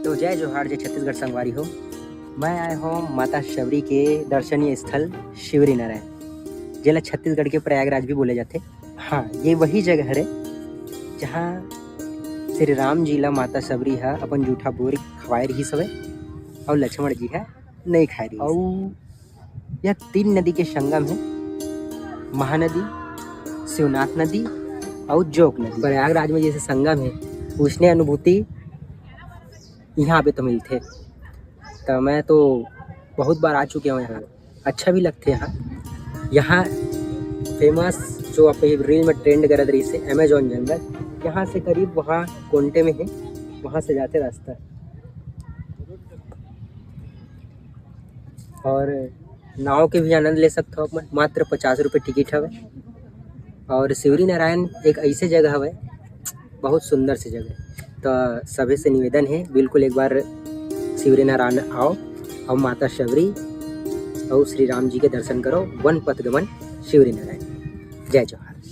तो जय जोहार, जय छत्तीसगढ़ संगवारी हो। मैं आया हूँ माता शबरी के दर्शनीय स्थल शिवरी नारायण, जिला छत्तीसगढ़ के प्रयागराज भी बोले जाते। हाँ, ये वही जगह है जहाँ श्री राम जी ला माता शबरी है अपन जूठा बोरी खवाए रही सवे और लक्ष्मण जी है नहीं खाए रही। और यह 3 नदी के संगम है, महानदी, शिवनाथ नदी और जोक नदी। प्रयागराज में जैसे संगम है उसने अनुभूति यहाँ पे तो मिलते। तो मैं तो बहुत बार आ चुके हूँ यहाँ, अच्छा भी लगते यहाँ फेमस जो आप रील में ट्रेंड करत रही से अमेजोन जंगल, यहाँ से करीब वहाँ कोंटे में है, वहाँ से जाते रास्ता। और नाव के भी आनंद ले सकते हो आप, मात्र 50 रुपये टिकट हवे। और शिवरी नारायण एक ऐसे जगह हवे, बहुत सुंदर सी जगह। तो सभी से निवेदन है बिल्कुल एक बार शिवरी नारायण आओ और माता शबरी और श्री राम जी के दर्शन करो। वन पथ गमन शिवरी नारायण। जय जवाहर।